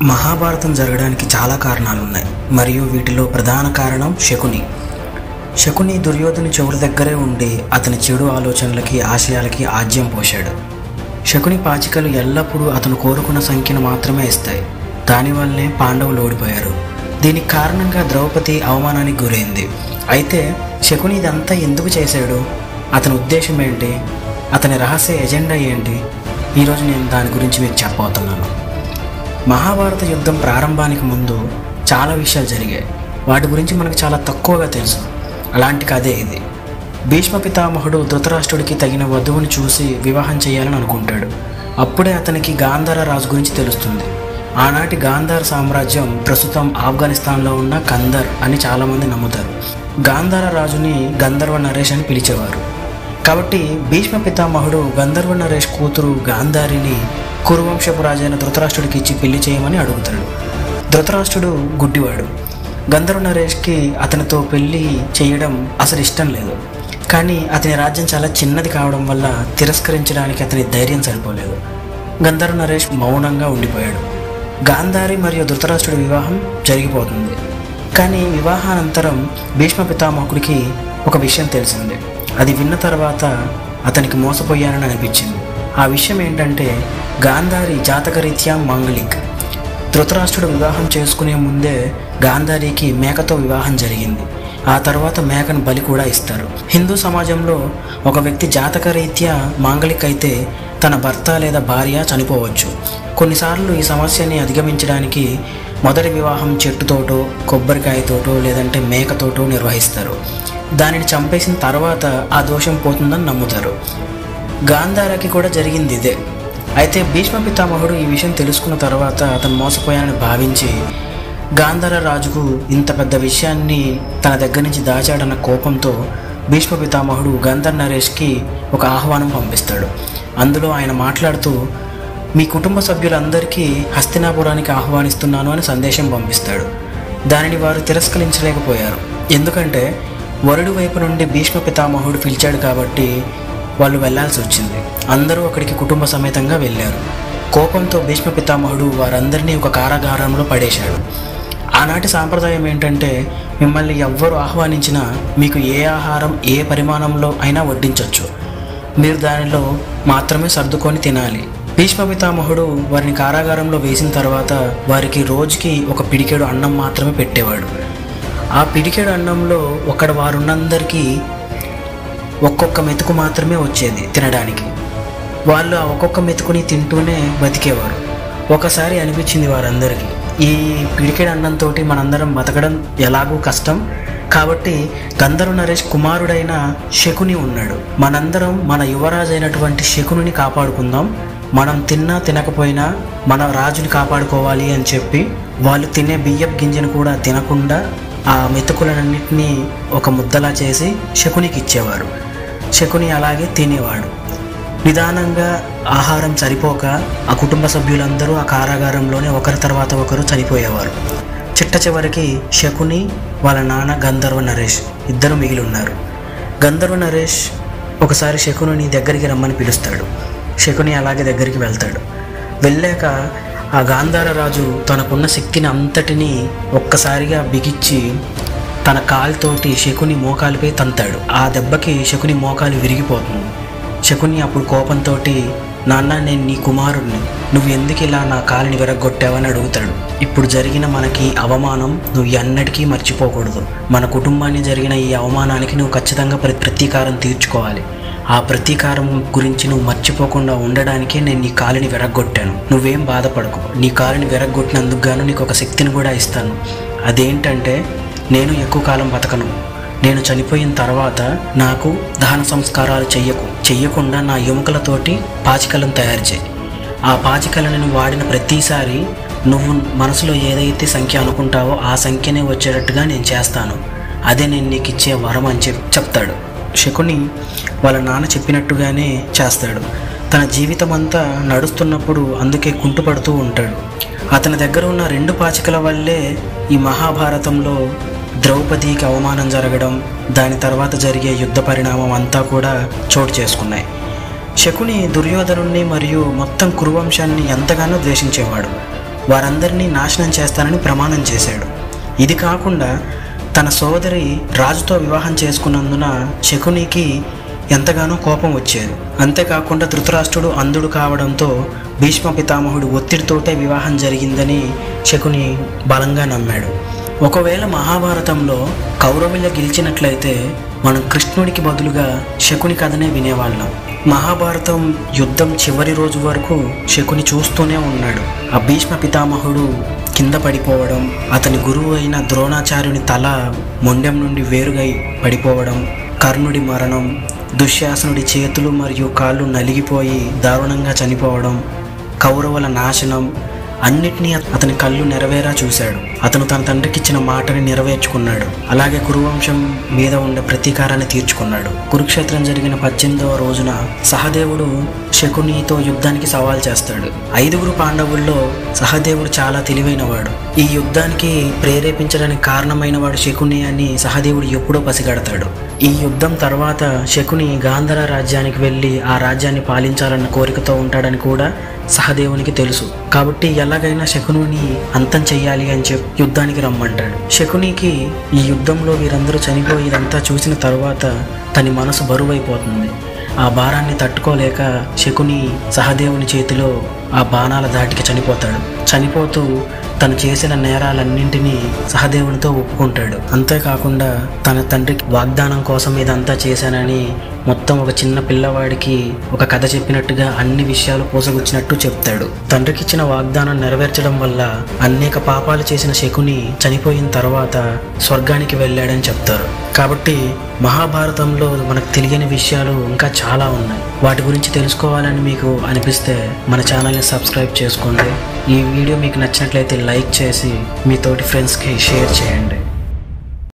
మహాభారతం జరగడానికి చాలా కారణాలు ఉన్నాయి మరియు వీటిలో ప్రధాన కారణం శకుని. శకుని దుర్యోధను చెవుల దగ్గరే ఉండి అతని చెడు ఆలోచనలకి ఆశయాలకి ఆజ్యం పోశాడు. శకుని పాచికలు ఎల్లప్పుడూ అతను కోరుకున్న సంఖ్యను మాత్రమే ఇస్తాయి. దానివల్లనే పాండవులు ఓడిపోయారు. దీనికి కారణంగా ద్రౌపది అవమానానికి గురైంది. అయితే శకుని ఇదంతా ఎందుకు చేశాడు? అతని ఉద్దేశం ఏంటి? అతని రహస్య ఎజెండా ఏంటి? ఈరోజు నేను దాని గురించి మీకు చెప్పబోతున్నాను. మహాభారత యుద్ధం ప్రారంభానికి ముందు చాలా విషయాలు జరిగాయి. వాటి గురించి మనకు చాలా తక్కువగా తెలుసు. అలాంటి కథే ఇది. భీష్మ పితామహుడు ధృతరాష్ట్రుడికి తగిన వధువుని చూసి వివాహం చేయాలని అనుకుంటాడు. అప్పుడే అతనికి గాంధార రాజు గురించి తెలుస్తుంది. ఆనాటి గాంధార సామ్రాజ్యం ప్రస్తుతం ఆఫ్ఘనిస్తాన్లో ఉన్న కందర్ అని చాలామంది నమ్ముతారు. గాంధార రాజుని గంధర్వ నరేష్ అని పిలిచేవారు. కాబట్టి భీష్మ పితామహుడు గంధర్వ నరేష్ కూతురు గాంధారిని కురువంశపు రాజైన ధృతరాష్ట్రుడికి ఇచ్చి పెళ్లి చేయమని అడుగుతాడు. ధృతరాష్ట్రుడు గుడ్డివాడు. గంధర్వ నరేష్కి అతనితో పెళ్లి చేయడం అసలు ఇష్టం లేదు. కానీ అతని రాజ్యం చాలా చిన్నది కావడం వల్ల తిరస్కరించడానికి అతని ధైర్యం సరిపోలేదు. గంధర్వ నరేష్ మౌనంగా ఉండిపోయాడు. గాంధారి మరియు ధృతరాష్ట్రుడి వివాహం జరిగిపోతుంది. కానీ వివాహానంతరం భీష్మ పితామహుడికి ఒక విషయం తెలిసింది. అది విన్న తర్వాత అతనికి మోసపోయానని అనిపించింది. ఆ విషయం ఏంటంటే గాంధారి జాతకరీత్యా మాంగలిక్. ధృతరాష్ట్రుడు వివాహం చేసుకునే ముందే గాంధారికి మేకతో వివాహం జరిగింది. ఆ తర్వాత మేకను బలి కూడా ఇస్తారు. హిందూ సమాజంలో ఒక వ్యక్తి జాతకరీత్యా మాంగలిక్ అయితే తన భర్త లేదా భార్య చనిపోవచ్చు. కొన్నిసార్లు ఈ సమస్యని అధిగమించడానికి మొదటి వివాహం చెట్టుతోటో కొబ్బరికాయతోటో లేదంటే మేకతోటో నిర్వహిస్తారు. దానిని చంపేసిన తర్వాత ఆ దోషం పోతుందని నమ్ముతారు. గాంధారకి కూడా జరిగింది ఇదే. అయితే భీష్మ పితామహుడు ఈ విషయం తెలుసుకున్న తర్వాత అతను మోసపోయానని భావించి గాంధార రాజుకు ఇంత పెద్ద విషయాన్ని తన దగ్గర నుంచి దాచాడన్న కోపంతో భీష్మ పితామహుడు గంధర్వ నరేష్కి ఒక ఆహ్వానం పంపిస్తాడు. అందులో ఆయన మాట్లాడుతూ మీ కుటుంబ సభ్యులందరికీ హస్తినాపురానికి ఆహ్వానిస్తున్నాను అని సందేశం పంపిస్తాడు. దానిని వారు తిరస్కరించలేకపోయారు. ఎందుకంటే వరుడి వైపు నుండి భీష్మ పితామహుడు పిలిచాడు కాబట్టి వాళ్ళు వెళ్లాల్సి వచ్చింది. అందరూ అక్కడికి కుటుంబ సమేతంగా వెళ్ళారు. కోపంతో భీష్మ పితామహుడు వారందరినీ ఒక కారాగారంలో పడేశాడు. ఆనాటి సాంప్రదాయం ఏంటంటే మిమ్మల్ని ఎవ్వరు ఆహ్వానించినా మీకు ఏ ఆహారం ఏ పరిమాణంలో అయినా వడ్డించవచ్చు. మీరు దానిలో మాత్రమే సర్దుకొని తినాలి. భీష్మ పితామహుడు వారిని కారాగారంలో వేసిన తర్వాత వారికి రోజుకి ఒక పిడికెడు అన్నం మాత్రమే పెట్టేవాడు. ఆ పిడికెడు అన్నంలో వారున్నందరికీ ఒక్కొక్క మెతుకు మాత్రమే వచ్చేది తినడానికి. వాళ్ళు ఆ ఒక్కొక్క మెతుకుని తింటూనే బతికేవారు. ఒకసారి అనిపించింది వారందరికీ, ఈ పిడికెడు అన్నంతో మనందరం బతకడం ఎలాగూ కష్టం. కాబట్టి గంధర్వ నరేష్ కుమారుడైన శకుని ఉన్నాడు. మనందరం మన యువరాజు అయినటువంటి శకుని కాపాడుకుందాం. మనం తిన్నా తినకపోయినా మన రాజుని కాపాడుకోవాలి అని చెప్పి వాళ్ళు తినే బియ్యపు గింజను కూడా తినకుండా ఆ మెతుకులన్నింటినీ ఒక ముద్దలా చేసి శకునికి ఇచ్చేవారు. శకుని అలాగే తినేవాడు. నిదానంగా ఆహారం సరిపోక ఆ కుటుంబ సభ్యులందరూ ఆ కారాగారంలోనే ఒకరి తర్వాత ఒకరు చనిపోయేవారు. చిట్ట చివరికి శకుని వాళ్ళ నాన్న గంధర్వ నరేష్ ఇద్దరు మిగిలి ఉన్నారు. గంధర్వ నరేష్ ఒకసారి శకుని దగ్గరికి రమ్మని పిలుస్తాడు. శకుని అలాగే దగ్గరికి వెళ్తాడు. వెళ్ళాక ఆ గాంధార రాజు తనకున్న శక్తిని అంతటినీ ఒక్కసారిగా బిగించి తన కాలుతోటి శకుని మోకాలిపై తంతాడు. ఆ దెబ్బకి శకుని మోకాలు విరిగిపోతుంది. శకుని అప్పుడు కోపంతో నాన్న, నేను నీ కుమారుడిని, నువ్వు ఎందుకు ఇలా నా కాలుని విరగొట్టావని అడుగుతాడు. ఇప్పుడు జరిగిన మనకి అవమానం నువ్వు ఎన్నటికీ మర్చిపోకూడదు. మన కుటుంబాన్ని జరిగిన ఈ అవమానానికి నువ్వు ఖచ్చితంగా ప్రతీకారం తీర్చుకోవాలి. ఆ ప్రతీకారం గురించి నువ్వు మర్చిపోకుండా ఉండడానికే నేను నీ కాలుని విరగొట్టాను. నువ్వేం బాధపడకు. నీ కాలుని విరగొట్టినందుకు గాను నీకు ఒక శక్తిని కూడా ఇస్తాను. అదేంటంటే నేను ఎక్కువ కాలం బతకను. నేను చనిపోయిన తర్వాత నాకు దహన సంస్కారాలు చెయ్యకుండా నా ఎముకలతోటి పాచికలను తయారు చేయి. ఆ పాచికలను నువ్వు వాడిన ప్రతిసారి నువ్వు మనసులో ఏదైతే సంఖ్య అనుకుంటావో ఆ సంఖ్యనే వచ్చేటట్టుగా నేను చేస్తాను. అదే నేను నీకు ఇచ్చే వరం అని చెప్తాడు. శకుని వాళ్ళ నాన్న చెప్పినట్టుగానే చేస్తాడు. తన జీవితం అంతా నడుస్తున్నప్పుడు అందుకే కుంటుపడుతూ ఉంటాడు. అతని దగ్గర ఉన్న 2 పాచికల వల్లే ఈ మహాభారతంలో ద్రౌపదికి అవమానం జరగడం, దాని తర్వాత జరిగే యుద్ధ పరిణామం అంతా కూడా చోటు చేసుకున్నాయి. శకుని దుర్యోధనుణ్ణి మరియు మొత్తం కురువంశాన్ని ఎంతగానో ద్వేషించేవాడు. వారందరినీ నాశనం చేస్తానని ప్రమాణం చేశాడు. ఇది కాకుండా తన సోదరి రాజుతో వివాహం చేసుకున్నందున శకునికి ఎంతగానో కోపం వచ్చేది. అంతేకాకుండా ధృతరాష్ట్రుడు అంధుడు కావడంతో భీష్మ పితామహుడు ఒత్తిడితోటే వివాహం జరిగిందని శకుని బలంగా నమ్మాడు. ఒకవేళ మహాభారతంలో కౌరవులు గెలిచినట్లయితే మనం కృష్ణుడికి బదులుగా శకుని కథనే వినేవాళ్ళం. మహాభారతం యుద్ధం చివరి రోజు వరకు శకుని చూస్తూనే ఉన్నాడు. ఆ భీష్మ పితామహుడు కింద పడిపోవడం, అతని గురువు అయిన ద్రోణాచార్యుని తల మొండెం నుండి వేరుగా పడిపోవడం, కర్ణుడి మరణం, దుశ్శాసనుడి చేతులు మరియు కాళ్ళు నలిగిపోయి దారుణంగా చనిపోవడం, కౌరవుల నాశనం అన్నిటినీ అతని కళ్ళు నెరవేరా చూశాడు. అతను తన తండ్రికి ఇచ్చిన మాటని నెరవేర్చుకున్నాడు. అలాగే కురువంశం మీద ఉండే ప్రతీకారాన్ని తీర్చుకున్నాడు. కురుక్షేత్రం జరిగిన 18వ రోజున సహదేవుడు శకునితో యుద్ధానికి సవాల్ చేస్తాడు. 5 పాండవుల్లో సహదేవుడు చాలా తెలివైనవాడు. ఈ యుద్ధానికి ప్రేరేపించడానికి కారణమైన వాడు శకుని అని సహదేవుడు ఎప్పుడో పసిగడతాడు. ఈ యుద్ధం తర్వాత శకుని గాంధార రాజ్యానికి వెళ్ళి ఆ రాజ్యాన్ని పాలించాలన్న కోరికతో ఉంటాడని కూడా సహదేవునికి తెలుసు. కాబట్టి ఎలాగైనా శకుని అంతం చెయ్యాలి అని చెప్పి యుద్ధానికి రమ్మంటాడు. శకునికి ఈ యుద్ధంలో వీరందరూ చనిపోయి ఇదంతా చూసిన తర్వాత తన మనసు బరువైపోతుంది. ఆ భారాన్ని తట్టుకోలేక శకుని సహదేవుని చేతిలో ఆ బాణాల ధాటికి చనిపోతాడు. చనిపోతూ తను చేసిన నేరాలన్నింటినీ సహదేవునితో ఒప్పుకుంటాడు. అంతేకాకుండా తన తండ్రికి వాగ్దానం కోసం ఇదంతా చేశానని మొత్తం ఒక చిన్న పిల్లవాడికి ఒక కథ చెప్పినట్టుగా అన్ని విషయాలు పోసగుచ్చినట్టు చెప్తాడు. తండ్రికి ఇచ్చిన వాగ్దానం నెరవేర్చడం వల్ల అనేక పాపాలు చేసిన శకుని చనిపోయిన తర్వాత స్వర్గానికి వెళ్ళాడని చెప్తారు. కాబట్టి మహాభారతంలో మనకు తెలియని విషయాలు ఇంకా చాలా ఉన్నాయి. వాటి గురించి తెలుసుకోవాలని మీకు అనిపిస్తే మన ఛానల్ని సబ్స్క్రైబ్ చేసుకోండి. ఈ వీడియో మీకు నచ్చినట్లయితే లైక్ చేసి మీ తోటి ఫ్రెండ్స్కి షేర్ చేయండి.